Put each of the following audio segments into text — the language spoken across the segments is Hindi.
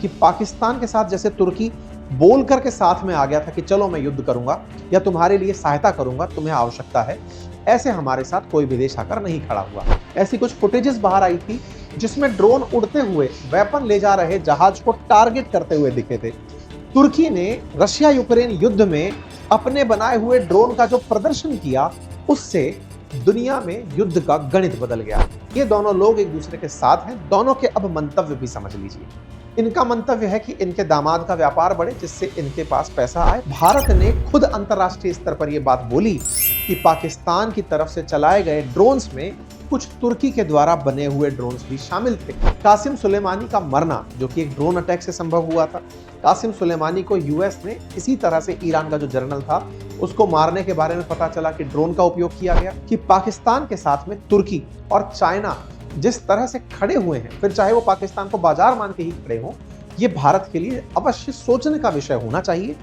कि पाकिस्तान के साथ जैसे तुर्की बोल करके साथ में आ गया था कि चलो मैं युद्ध करूंगा या तुम्हारे लिए सहायता करूंगा, तुम्हें आवश्यकता है, ऐसे हमारे साथ कोई भी देश आकर नहीं खड़ा हुआ। ऐसी कुछ फुटेजेस बाहर आई थी जिसमें ड्रोन उड़ते हुए वेपन ले जा रहे जहाज को टारगेट करते हुए दिखे थे। तुर्की ने रशिया यूक्रेन युद्ध में अपने बनाए हुए ड्रोन का जो प्रदर्शन किया, उससे दुनिया में युद्ध का गणित बदल गया। ये दोनों लोग एक दूसरे के साथ हैं, दोनों के अब मंतव्य भी समझ लीजिए। इनका मंतव्य है कि इनके दामाद का व्यापार बढ़े जिससे इनके पास पैसा आए। भारत ने खुद अंतरराष्ट्रीय स्तर पर यह बात बोली कि पाकिस्तान की तरफ से चलाए गए ड्रोन्स में कुछ तुर्की के द्वारा बने हुए ड्रोन्स भी शामिल थे। कासिम सुलेमानी का मरना, जो कि एक ड्रोन अटैक से संभव हुआ था। कासिम सुलेमानी को यूएस ने इसी तरह से ईरान का जो जनरल था उसको मारने के बारे में पता चला कि ड्रोन का उपयोग किया गया। कि पाकिस्तान के साथ में तुर्की और चाइना जिस तरह से खड़े हुए हैं, फिर चाहे वो पाकिस्तान को बाजार मान के ही खड़े हों, ये भारत के लिए अवश्य सोचने का विषय होना चाहिए।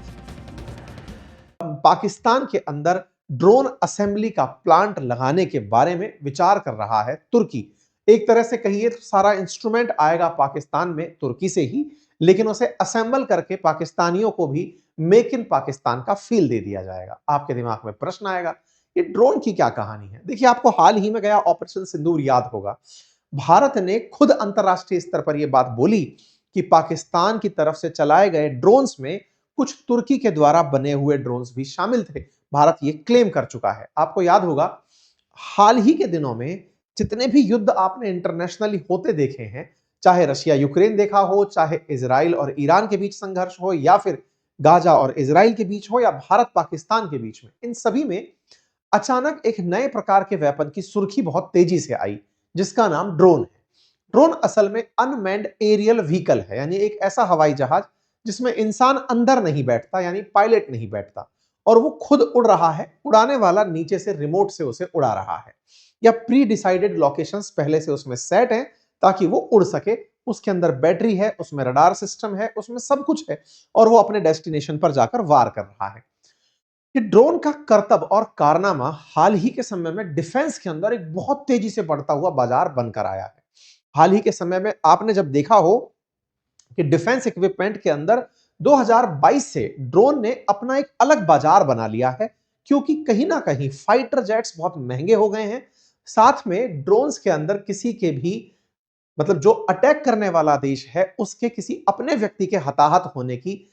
पाकिस्तान के अंदर ड्रोन असेंबली का प्लांट लगाने के बारे में विचार कर रहा है तुर्की। एक तरह से कहिए तो सारा इंस्ट्रूमेंट आएगा पाकिस्तान में तुर्की से ही, लेकिन उसे असेंबल करके पाकिस्तानियों को भी मेक इन पाकिस्तान का फील दे दिया जाएगा। आपके दिमाग में प्रश्न आएगा, ये ड्रोन की क्या कहानी है? देखिए, आपको हाल ही में गया ऑपरेशन सिंदूर याद होगा। भारत ने खुद अंतरराष्ट्रीय स्तर पर यह बात बोली कि पाकिस्तान की तरफ से चलाए गए ड्रोन्स में कुछ तुर्की के द्वारा बने हुए ड्रोन्स भी शामिल थे। भारत ये क्लेम कर चुका है। आपको याद होगा, हाल ही के दिनों में जितने भी युद्ध आपने इंटरनेशनली होते देखे हैं, चाहे रशिया यूक्रेन देखा हो, चाहे इजराइल और ईरान के बीच संघर्ष हो, या फिर गाजा और इजराइल के बीच हो, या भारत पाकिस्तान के बीच में, इन सभी में अचानक एक नए प्रकार के वेपन की सुर्खी बहुत तेजी से आई जिसका नाम ड्रोन है। ड्रोन असल में अनमैन्ड एरियल व्हीकल है, यानी एक ऐसा हवाई जहाज जिसमें इंसान अंदर नहीं बैठता, यानी पायलट नहीं बैठता, और वो खुद उड़ रहा है। उड़ाने वाला नीचे से रिमोट से उसे उड़ा रहा है, या प्री डिसाइडेड लोकेशंस पहले से उसमें सेट हैं ताकि वो उड़ सके। उसके अंदर बैटरी है, उसमें रडार सिस्टम है, उसमें सब कुछ है, और वो अपने डेस्टिनेशन पर जाकर वार कर रहा है। ये ड्रोन का करतब और कारनामा हाल ही के समय में डिफेंस के अंदर एक बहुत तेजी से बढ़ता हुआ बाजार बनकर आया है। हाल ही के समय में आपने जब देखा हो कि डिफेंस इक्विपमेंट के अंदर 2022 से ड्रोन ने अपना एक अलग बाजार बना लिया है, क्योंकि कहीं ना कहीं फाइटर जेट्स बहुत महंगे हो गए हैं। साथ में ड्रोन्स के अंदर किसी के भी, मतलब जो अटैक करने वाला देश है, उसके किसी अपने व्यक्ति के हताहत होने की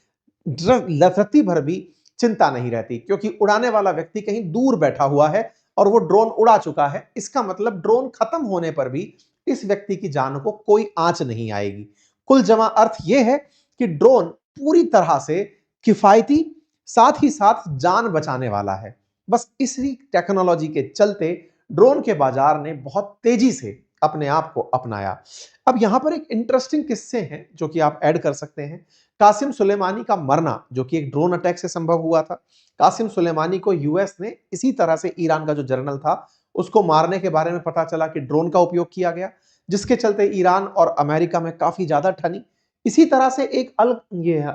रत्ती भर भी चिंता नहीं रहती, क्योंकि उड़ाने वाला व्यक्ति कहीं दूर बैठा हुआ है और वो ड्रोन उड़ा चुका है। इसका मतलब ड्रोन खत्म होने पर भी इस व्यक्ति की जान को कोई आंच नहीं आएगी। कुल जमा अर्थ यह है कि ड्रोन पूरी तरह से किफायती, साथ ही साथ जान बचाने वाला है। बस इसी टेक्नोलॉजी के चलते ड्रोन के बाजार ने बहुत तेजी से अपने आप को अपनाया। अब यहां पर एक इंटरेस्टिंग किस्से हैं जो कि आप ऐड कर सकते हैं। कासिम सुलेमानी का मरना, जो कि एक ड्रोन अटैक से संभव हुआ था। कासिम सुलेमानी को यूएस ने इसी तरह से ईरान का जो जनरल था उसको मारने के बारे में पता चला कि ड्रोन का उपयोग किया गया, जिसके चलते ईरान और अमेरिका में काफी ज्यादा ठनी। इसी तरह से एक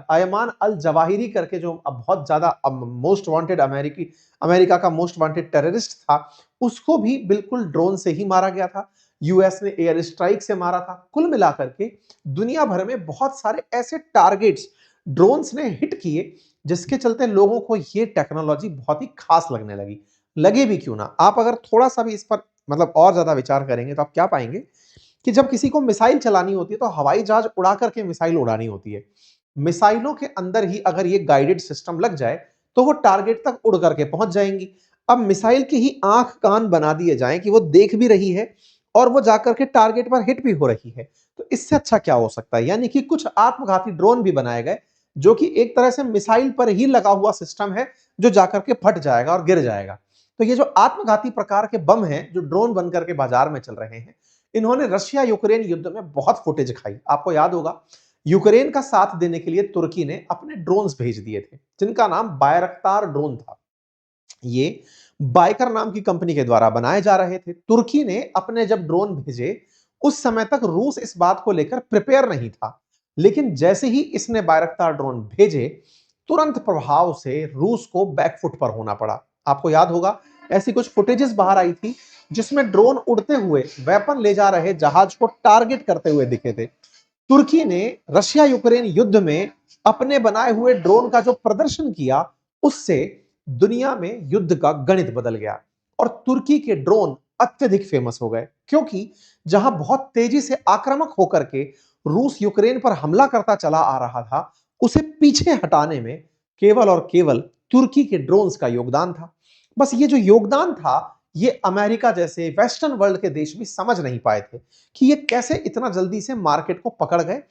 अयमान अल जवाहिरी करके, जो अब बहुत ज्यादा मोस्ट वांटेड अमेरिका का मोस्ट वांटेड टेररिस्ट था, उसको भी बिल्कुल ड्रोन से ही मारा गया था। यूएस ने एयर स्ट्राइक से मारा था। कुल मिलाकर के दुनिया भर में बहुत सारे ऐसे टारगेट्स ड्रोन्स ने हिट किए, जिसके चलते लोगों को ये टेक्नोलॉजी बहुत ही खास लगने लगी। लगे भी क्यों ना, आप अगर थोड़ा सा भी इस पर मतलब और ज्यादा विचार करेंगे तो आप क्या पाएंगे कि जब किसी को मिसाइल चलानी होती है तो हवाई जहाज उड़ा करके मिसाइल उड़ानी होती है। मिसाइलों के अंदर ही अगर ये गाइडेड सिस्टम लग जाए तो वो टारगेट तक उड़ करके पहुंच जाएंगी। अब मिसाइल की ही आंख कान बना दिए जाएं कि वो देख भी रही है और वो जाकर के टारगेट पर हिट भी हो रही है, तो इससे अच्छा क्या हो सकता है? यानी कि कुछ आत्मघाती ड्रोन भी बनाए गए जो कि एक तरह से मिसाइल पर ही लगा हुआ सिस्टम है, जो जाकर के फट जाएगा और गिर जाएगा। तो ये जो आत्मघाती प्रकार के बम हैं जो ड्रोन बनकर के बाजार में चल रहे हैं, इन्होंने रशिया यूक्रेन युद्ध में बहुत फुटेज खाई। आपको याद होगा, यूक्रेन का साथ देने के लिए तुर्की ने अपने ड्रोन्स भेज दिए थे जिनका नाम बायरक्तार ड्रोन था। ये बाइकर नाम की कंपनी के द्वारा बनाए जा रहे थे। तुर्की ने अपने जब ड्रोन भेजे, उस समय तक रूस इस बात को लेकर प्रिपेयर नहीं था, लेकिन जैसे ही इसने बायरक्तार ड्रोन भेजे, तुरंत प्रभाव से रूस को बैकफुट पर होना पड़ा। आपको याद होगा, ऐसी कुछ फुटेजेस बाहर आई थी जिसमें ड्रोन उड़ते हुए वेपन ले जा रहे जहाज को टारगेट करते हुए दिखे थे। तुर्की ने रशिया यूक्रेन युद्ध में अपने बनाए हुए ड्रोन का जो प्रदर्शन किया, उससे दुनिया में युद्ध का गणित बदल गया और तुर्की के ड्रोन अत्यधिक फेमस हो गए, क्योंकि जहां बहुत तेजी से आक्रामक होकर के रूस यूक्रेन पर हमला करता चला आ रहा था, उसे पीछे हटाने में केवल और केवल तुर्की के ड्रोन्स का योगदान था। बस ये जो योगदान था, ये अमेरिका जैसे वेस्टर्न वर्ल्ड के देश भी समझ नहीं पाए थे कि ये कैसे इतना जल्दी से मार्केट को पकड़ गए,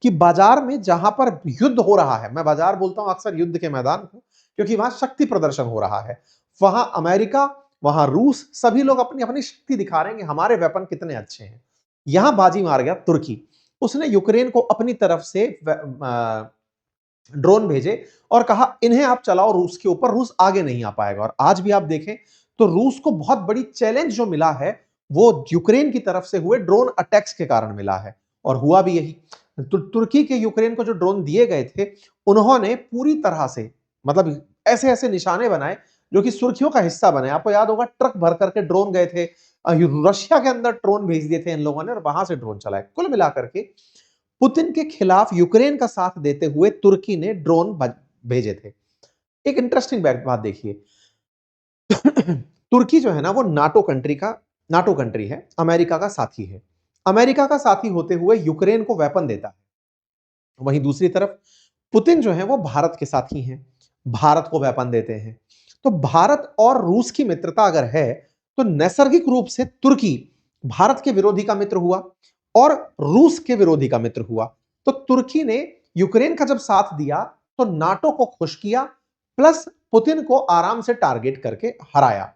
कि बाजार में जहां पर युद्ध हो रहा है, मैं बाजार बोलता हूं अक्सर युद्ध के मैदान को, क्योंकि वहां शक्ति प्रदर्शन हो रहा है, वहां अमेरिका, वहां रूस, सभी लोग अपनी अपनी शक्ति दिखा रहे हैं कि हमारे वेपन कितने अच्छे हैं। यहां बाजी मार गया तुर्की। उसने यूक्रेन को अपनी तरफ से ड्रोन भेजे और कहा इन्हें आप चलाओ रूस के ऊपर, रूस आगे नहीं आ पाएगा। और आज भी आप देखें तो रूस को बहुत बड़ी चैलेंज जो मिला है, वो यूक्रेन की तरफ से हुए ड्रोन अटैक्स के कारण मिला है। और हुआ भी यही। तुर्की के यूक्रेन को जो ड्रोन दिए गए थे, उन्होंने पूरी तरह से मतलब ऐसे ऐसे निशाने बनाए जो कि सुर्खियों का हिस्सा बने। आपको याद होगा ट्रक भर करके ड्रोन गए थे, रशिया के अंदर ड्रोन भेज दिए थे इन लोगों ने और वहां से ड्रोन चलाए। कुल मिलाकर के पुतिन के खिलाफ यूक्रेन का साथ देते हुए तुर्की ने ड्रोन भेजे थे। एक इंटरेस्टिंग बात देखिए, तुर्की जो है ना, वो नाटो कंट्री है, अमेरिका का साथी है। अमेरिका का साथी होते हुए यूक्रेन को वेपन देता है। वहीं दूसरी तरफ पुतिन जो है वो भारत के साथी हैं, भारत को वेपन देते हैं। तो भारत और रूस की मित्रता अगर है, तो नैसर्गिक रूप से तुर्की भारत के विरोधी का मित्र हुआ और रूस के विरोधी का मित्र हुआ। तो तुर्की ने यूक्रेन का जब साथ दिया तो नाटो को खुश किया, प्लस पुतिन को आराम से टारगेट करके हराया।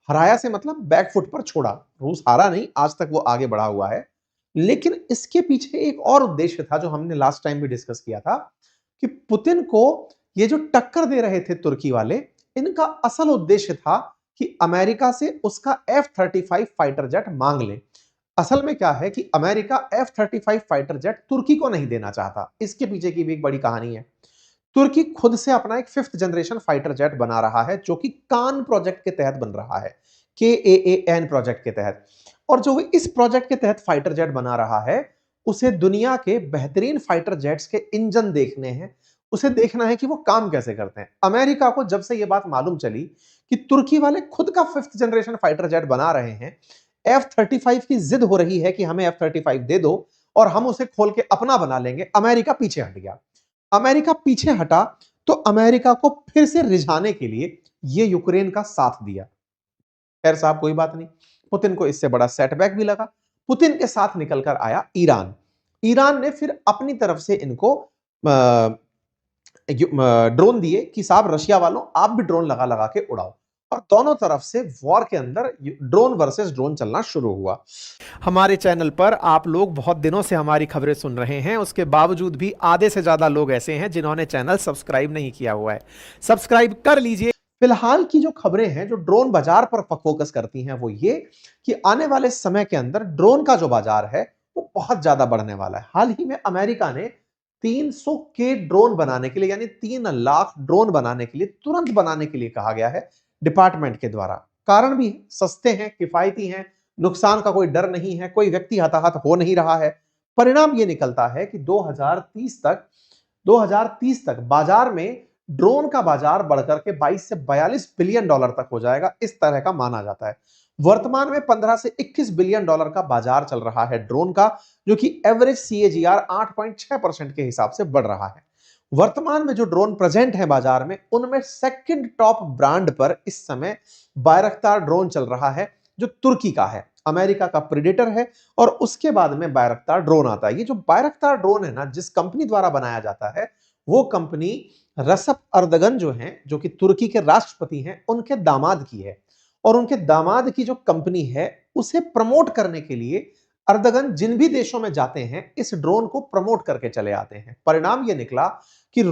हराया से मतलब बैकफुट पर छोड़ा। रूस हारा नहीं, आज तक वो आगे बढ़ा हुआ है। लेकिन इसके पीछे एक और उद्देश्य था जो हमने लास्ट टाइम भी डिस्कस किया था, कि पुतिन को ये जो टक्कर दे रहे थे तुर्की वाले, इनका असल उद्देश्य था कि अमेरिका से उसका F-35 फाइटर जेट मांग ले। असल में क्या है कि अमेरिका F-35 फाइटर जेट तुर्की को नहीं देना चाहता। इसके पीछे की भी एक बड़ी कहानी है। तुर्की खुद से अपना एक 5th जनरेशन फाइटर जेट बना रहा है, जो कि कान प्रोजेक्ट के तहत बन रहा है, KAAN प्रोजेक्ट के तहत। और जो इस प्रोजेक्ट के तहत फाइटर जेट बना रहा है, उसे दुनिया के बेहतरीन फाइटर जेट्स के इंजन देखने हैं, उसे देखना है कि वो काम कैसे करते हैं। अमेरिका को जब से यह बात मालूम चली कि तुर्की वाले खुद का 5th जनरेशन फाइटर जेट बना रहे हैं, F-35 की जिद हो रही है कि हमें F-35 दे दो और हम उसे खोल के अपना बना लेंगे, अमेरिका पीछे हट गया। अमेरिका पीछे हटा तो अमेरिका को फिर से रिझाने के लिए ये यूक्रेन का साथ दिया। खैर साहब, कोई बात नहीं, पुतिन को इससे बड़ा सेटबैक भी लगा। पुतिन के साथ निकलकर आया ईरान। ईरान ने फिर अपनी तरफ से इनको ड्रोन दिए कि साहब रशिया वालों, आप भी ड्रोन लगा लगा के उड़ाओ। और दोनों तरफ से वॉर के अंदर ड्रोन वर्सेस ड्रोन चलना शुरू हुआ। हमारे चैनल पर आप लोग बहुत दिनों से हमारी खबरें सुन रहे हैं, उसके बावजूद भी आधे से ज्यादा लोग ऐसे हैं जिन्होंने चैनल सब्सक्राइब नहीं किया हुआ है। सब्सक्राइब कर लीजिए। फिलहाल की जो खबरें हैं जो ड्रोन बाजार पर फोकस करती हैं, वो ये कि आने वाले समय के अंदर ड्रोन का जो बाजार है वो बहुत ज्यादा बढ़ने वाला है। हाल ही में अमेरिका ने 300 के ड्रोन बनाने के लिए, यानी 3 लाख ड्रोन बनाने के लिए, तुरंत बनाने के लिए कहा गया है डिपार्टमेंट के द्वारा। कारण भी है, सस्ते हैं, किफायती हैं, नुकसान का कोई डर नहीं है, कोई व्यक्ति हताहत हो नहीं रहा है। परिणाम ये निकलता है कि 2030 तक बाजार में ड्रोन का बाजार बढ़कर के 22 से 42 बिलियन डॉलर तक हो जाएगा, इस तरह का माना जाता है। वर्तमान में 15 से 21 बिलियन डॉलर का बाजार चल रहा है ड्रोन का, जो कि एवरेज CAGR 8.6% के हिसाब से बढ़ रहा है। वर्तमान में जो ड्रोन प्रेजेंट है बाजार में, उनमें सेकंड टॉप ब्रांड पर इस समय बायरक्तार ड्रोन चल रहा है, जो तुर्की का है, अमेरिका का प्रेडेटर है, और उसके बाद में बायरक्तार ड्रोन आता है। ये जो बायरक्तार ड्रोन है ना, जिस कंपनी द्वारा बनाया जाता है, वो कंपनी रसप अर्दगन जो हैं, जो कि तुर्की के राष्ट्रपति हैं, उनके दामाद की है। और उनके दामाद की जो कंपनी है, उसे प्रमोट करने के लिए अर्दगन जिन भी देशों में जाते हैं, इस ड्रोन को प्रमोट करके चले आते हैं। परिणाम यह निकला कि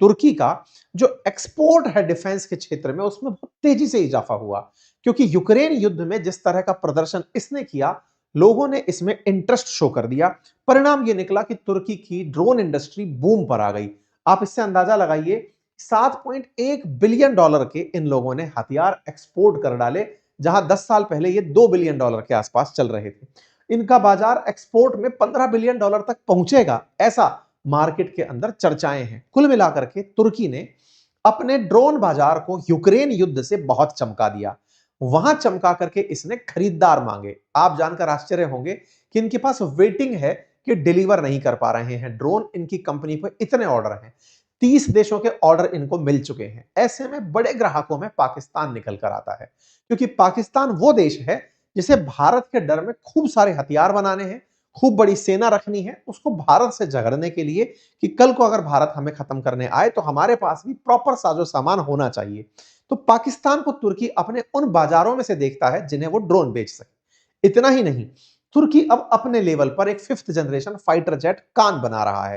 तुर्की का जो एक्सपोर्ट है डिफेंस के क्षेत्र में, उसमें बहुत तेजी से इजाफा हुआ, क्योंकि यूक्रेन युद्ध में जिस तरह का प्रदर्शन इसने किया, लोगों ने इसमें इंटरेस्ट शो कर दिया। परिणाम यह निकला कि तुर्की की ड्रोन इंडस्ट्री बूम पर आ गई। आप इससे अंदाजा लगाइए, 7.1 बिलियन डॉलर के इन लोगों ने हथियार एक्सपोर्ट कर डाले, जहां 10 साल पहले ये 2 बिलियन डॉलर के आसपास चल रहे थे। इनका बाजार एक्सपोर्ट में $15 बिलियन तक पहुंचेगा, ऐसा मार्केट के अंदर चर्चाएं हैं। कुल मिलाकर के तुर्की ने अपने ड्रोन बाजार को यूक्रेन युद्ध से बहुत चमका दिया। वहां चमका करके इसने खरीदार मांगे। आप जानकर आश्चर्य होंगे कि इनके पास वेटिंग है कि डिलीवर नहीं कर पा रहे हैं ड्रोन। इनकी कंपनी पर इतने ऑर्डर हैं, 30 देशों के ऑर्डर इनको मिल चुके हैं। ऐसे में बड़े ग्राहकों में पाकिस्तान निकल कर आता है, क्योंकि पाकिस्तान वो देश है जिसे भारत के डर में खूब सारे हथियार बनाने हैं, खूब बड़ी सेना रखनी है उसको भारत से झगड़ने के लिए, कि कल को अगर भारत हमें खत्म करने आए तो हमारे पास भी प्रॉपर साजो सामान होना चाहिए। तो पाकिस्तान को तुर्की अपने उन बाजारों में से देखता है जिन्हें वो ड्रोन बेच सके। इतना ही नहीं, तुर्की अब अपने लेवल पर एक 5th जनरेशन फाइटर जेट कान बना रहा है।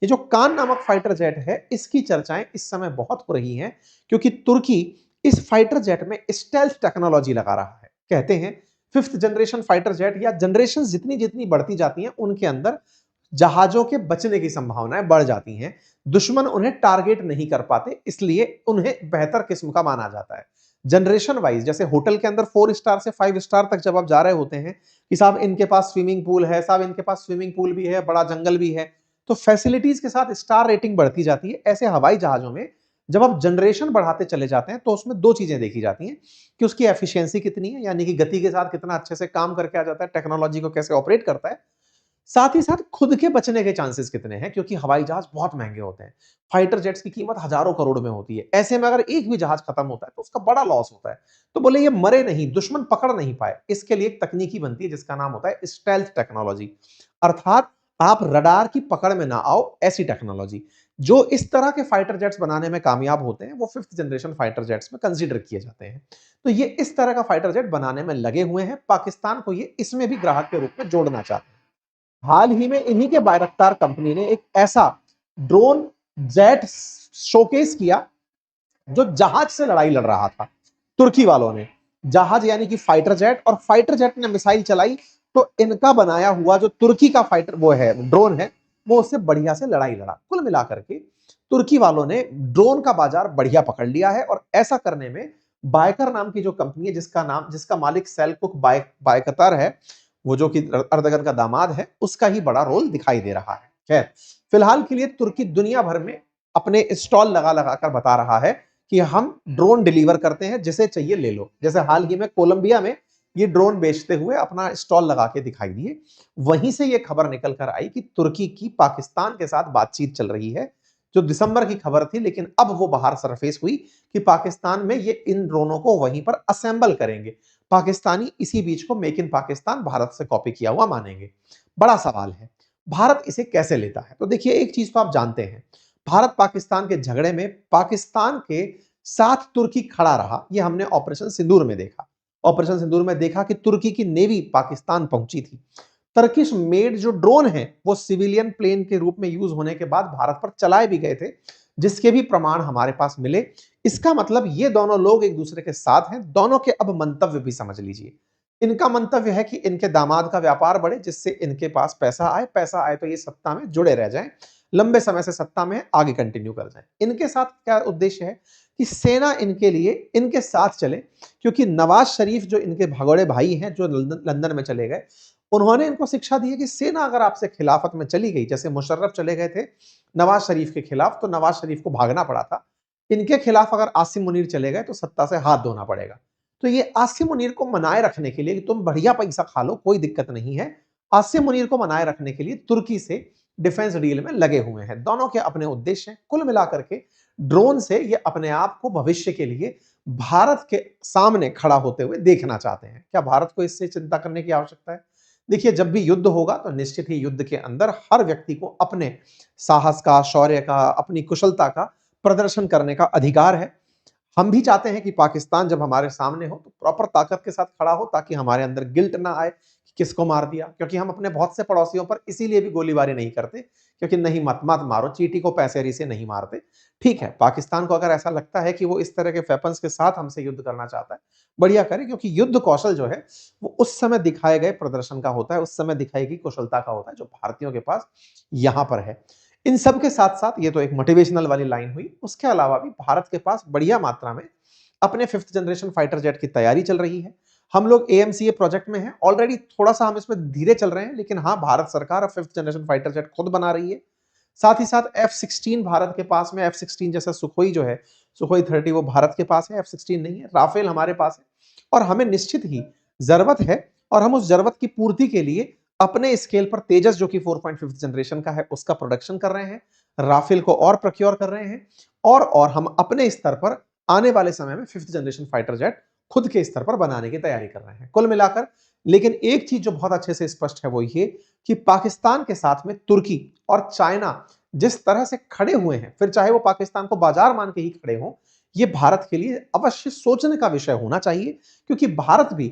ये जो कान नामक फाइटर जेट है, इसकी चर्चाएं इस समय बहुत हो रही हैं, क्योंकि तुर्की इस फाइटर जेट में स्टेल्थ टेक्नोलॉजी लगा रहा है। कहते हैं 5th जनरेशन फाइटर जेट या जनरेशन जितनी जितनी बढ़ती जाती हैं, उनके अंदर जहाजों के बचने की संभावनाएं बढ़ जाती हैं। दुश्मन उन्हें टारगेट नहीं कर पाते, इसलिए उन्हें बेहतर किस्म का माना जाता है। जनरेशन वाइज, जैसे होटल के अंदर 4 स्टार से 5 स्टार तक जब आप जा रहे होते हैं कि साहब इनके पास स्विमिंग पूल है, साहब इनके पास स्विमिंग पूल भी है, बड़ा जंगल भी है, तो फैसिलिटीज के साथ स्टार रेटिंग बढ़ती जाती है। ऐसे हवाई जहाजों में जब आप जनरेशन बढ़ाते चले जाते हैं तो उसमें दो चीजें देखी जाती हैं कि उसकी एफिशिएंसी कितनी है, यानी कि गति के साथ कितना अच्छे से काम करके आ जाता है, टेक्नोलॉजी को कैसे ऑपरेट करता है, साथ ही साथ खुद के बचने के चांसेस कितने हैं, क्योंकि हवाई जहाज बहुत महंगे होते हैं। फाइटर जेट्स की कीमत हजारों करोड़ में होती है। ऐसे में अगर एक भी जहाज खत्म होता है तो उसका बड़ा लॉस होता है। तो बोले ये मरे नहीं, दुश्मन पकड़ नहीं पाए, इसके लिए एक तकनीकी बनती है जिसका नाम होता है स्टेल्थ टेक्नोलॉजी, अर्थात आप रडार की पकड़ में ना आओ, ऐसी टेक्नोलॉजी। जो इस तरह के फाइटर जेट्स बनाने में कामयाब होते हैं वो 5th जनरेशन फाइटर जेट्स में कंसीडर किए जाते हैं। तो ये इस तरह का फाइटर जेट बनाने में लगे हुए हैं। पाकिस्तान को ये इसमें भी ग्राहक के रूप में जोड़ना चाहते हैं। हाल ही में इन्हीं के बायरख्तार कंपनी ने एक ऐसा ड्रोन जेट शोकेस किया जो जहाज से लड़ाई लड़ रहा था। तुर्की वालों ने जहाज यानी कि फाइटर जेट, और फाइटर जेट ने मिसाइल चलाई, तो इनका बनाया हुआ जो तुर्की का फाइटर वो है ड्रोन है, वो उससे बढ़िया से लड़ाई लड़ा। कुल मिलाकर के तुर्की वालों ने ड्रोन का बाजार बढ़िया पकड़ लिया है, और ऐसा करने में बायकर नाम की जो कंपनी है, जिसका मालिक सेल्कुक बायकतर है, वो जो कि अर्दगन का दामाद है, उसका ही बड़ा रोल दिखाई दे रहा है। खैर, फिलहाल के लिए तुर्की दुनिया भर में अपने स्टॉल लगा लगा कर बता रहा है कि हम ड्रोन डिलीवर करते हैं, जिसे चाहिए ले लो। जैसे हाल ही में कोलंबिया में ये ड्रोन बेचते हुए अपना स्टॉल लगा के दिखाई दिए। वहीं से ये खबर निकल कर आई कि तुर्की की पाकिस्तान के साथ बातचीत चल रही है, जो दिसंबर की खबर थी, लेकिन अब वो बाहर सरफेस हुई कि पाकिस्तान में ये इन ड्रोनों को वहीं पर असेंबल करेंगे। पाकिस्तानी इसी बीच को मेक इन पाकिस्तान भारत से कॉपी किया हुआ मानेंगे। बड़ा सवाल है, भारत इसे कैसे लेता है? तो देखिए, एक चीज तो आप जानते हैं, भारत पाकिस्तान के झगड़े में पाकिस्तान के साथ तुर्की खड़ा रहा। यह हमने ऑपरेशन सिंदूर में देखा। ऑपरेशन सिंदूर में देखा कि तुर्की की नेवी पाकिस्तान पहुंची थी। टर्किश मेड जो ड्रोन है वो सिविलियन प्लेन के रूप में यूज होने के बाद भारत पर चलाए भी गए थे, जिसके भी प्रमाण हमारे पास मिले। इसका मतलब ये दोनों लोग एक दूसरे के साथ हैं। दोनों के अब मंतव्य भी समझ लीजिए। इनका मंतव्य है कि इनके दामाद का व्यापार बढ़े, जिससे इनके पास पैसा आए, पैसा आए तो ये सत्ता में जुड़े रह जाएं, लंबे समय से सत्ता में आगे कंटिन्यू कर जाएं। इनके साथ क्या उद्देश्य है कि सेना इनके लिए इनके साथ चले, क्योंकि नवाज शरीफ जो इनके भगोड़े भाई हैं, जो लंदन में चले गए, उन्होंने इनको शिक्षा दी है कि सेना अगर आपसे खिलाफत में चली गई, जैसे मुशर्रफ चले गए थे नवाज शरीफ के खिलाफ, तो नवाज शरीफ को भागना पड़ा था। इनके खिलाफ अगर आसिम मुनीर चले गए तो सत्ता से हाथ धोना पड़ेगा। तो ये आसिम मुनीर को मनाए रखने के लिए कि तुम बढ़िया पैसा खा लो, कोई दिक्कत नहीं है, आसिम मुनीर को मनाए रखने के लिए तुर्की से डिफेंस डील में लगे हुए हैं। दोनों के अपने उद्देश्य हैं। कुल मिलाकर के ड्रोन से ये अपने आप को भविष्य के लिए भारत के सामने खड़ा होते हुए देखना चाहते हैं। क्या भारत को इससे चिंता करने की आवश्यकता है? देखिए, जब भी युद्ध होगा तो निश्चित ही युद्ध के अंदर हर व्यक्ति को अपने साहस का, शौर्य का, अपनी कुशलता का प्रदर्शन करने का अधिकार है। हम भी चाहते हैं कि पाकिस्तान जब हमारे सामने हो तो प्रॉपर ताकत के साथ खड़ा हो, ताकि हमारे अंदर गिल्ट ना आए कि किसको मार दिया। क्योंकि हम अपने बहुत से पड़ोसियों पर इसीलिए भी गोलीबारी नहीं करते, क्योंकि नहीं, मत मत मारो, चींटी को पैसेरी से नहीं मारते। ठीक है, पाकिस्तान को अगर ऐसा लगता है कि वो इस तरह के वेपन्स के साथ हमसे युद्ध करना चाहता है, बढ़िया करे, क्योंकि युद्ध कौशल जो है वो उस समय दिखाए गए प्रदर्शन का होता है, उस समय दिखाई गई कुशलता का होता है, जो भारतीयों के पास यहां पर है। इन सब के साथ साथ ये तो एक मोटिवेशनल वाली लाइन हुई, उसके अलावा भी भारत के पास बढ़िया मात्रा में अपने 5th जनरेशन फाइटर जेट की तैयारी चल रही है। हम लोग AMCA प्रोजेक्ट में हैं ऑलरेडी, थोड़ा सा हम इसमें धीरे चल रहे हैं, लेकिन हाँ, भारत सरकार अब 5th जनरेशन फाइटर जेट खुद बना रही है। साथ ही साथ F-16 भारत के पास में, F-16 जैसा सुखोई जो है, सुखोई 30 वो भारत के पास है, F-16 नहीं है। राफेल हमारे पास है और हमें निश्चित ही जरूरत है और हम उस जरूरत की पूर्ति के लिए अपने स्केल पर तेजस जो कि 4.5 जनरेशन का है उसका प्रोडक्शन कर रहे हैं, राफेल को और प्रोक्योर कर रहे हैं और हम अपने स्तर पर आने वाले समय में 5th जनरेशन फाइटर जेट खुद के स्तर पर बनाने की तैयारी कर रहे हैं कुल मिलाकर। लेकिन एक चीज जो बहुत अच्छे से स्पष्ट है वो ये कि पाकिस्तान के साथ में तुर्की और चाइना जिस तरह से खड़े हुए हैं, फिर चाहे वो पाकिस्तान को बाजार मान के ही खड़े हों, ये भारत के लिए अवश्य सोचने का विषय होना चाहिए, क्योंकि भारत भी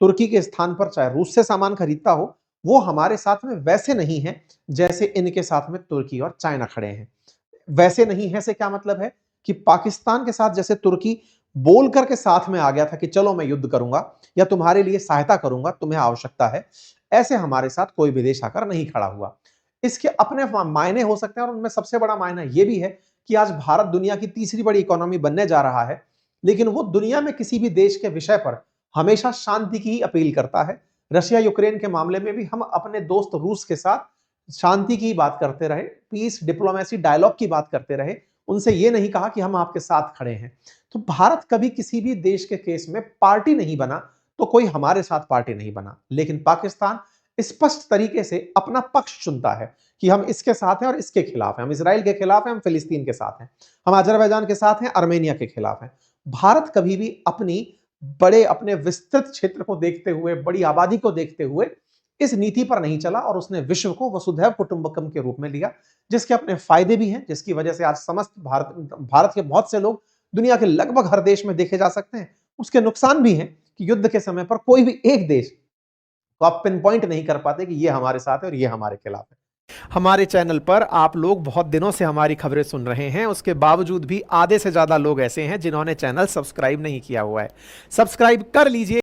तुर्की के स्थान पर चाहे रूस से सामान खरीदता हो, वो हमारे साथ में वैसे नहीं है जैसे इनके साथ में तुर्की और चाइना खड़े हैं। वैसे नहीं है से क्या मतलब है कि पाकिस्तान के साथ जैसे तुर्की बोल करके साथ में आ गया था कि चलो मैं युद्ध करूंगा या तुम्हारे लिए सहायता करूंगा, तुम्हें आवश्यकता है, ऐसे हमारे साथ कोई भी देश आकर नहीं खड़ा हुआ। इसके अपने मायने हो सकते हैं और उनमें सबसे बड़ा मायना यह भी है कि आज भारत दुनिया की तीसरी बड़ी इकोनॉमी बनने जा रहा है, लेकिन वो दुनिया में किसी भी देश के विषय पर हमेशा शांति की ही अपील करता है। रशिया यूक्रेन के मामले में भी हम अपने दोस्त रूस के साथ शांति की बात करते रहे, पीस डिप्लोमेसी डायलॉग की बात करते रहे, उनसे ये नहीं कहा कि हम आपके साथ खड़े हैं। तो भारत कभी किसी भी देश के केस में पार्टी नहीं बना, तो कोई हमारे साथ पार्टी नहीं बना, लेकिन पाकिस्तान स्पष्ट तरीके से अपना पक्ष चुनता है कि हम इसके साथ हैं और इसके खिलाफ हैं, हम इसराइल के खिलाफ हैं, हम फिलिस्तीन के साथ हैं, हम अजरबैजान के साथ हैं, आर्मेनिया के खिलाफ हैं। भारत कभी भी अपने विस्तृत क्षेत्र को देखते हुए, बड़ी आबादी को देखते हुए इस नीति पर नहीं चला और उसने विश्व को वसुधैव कुटुंबकम के रूप में लिया, जिसके अपने फायदे भी हैं, जिसकी वजह से आज समस्त भारत के बहुत से लोग दुनिया के लगभग हर देश में देखे जा सकते हैं। उसके नुकसान भी हैं कि युद्ध के समय पर कोई भी एक देश को आप पिन पॉइंट नहीं कर पाते कि ये हमारे साथ है और ये हमारे खिलाफ है। हमारे चैनल पर आप लोग बहुत दिनों से हमारी खबरें सुन रहे हैं, उसके बावजूद भी आधे से ज्यादा लोग ऐसे हैं जिन्होंने चैनल सब्सक्राइब नहीं किया हुआ है। सब्सक्राइब कर लीजिए।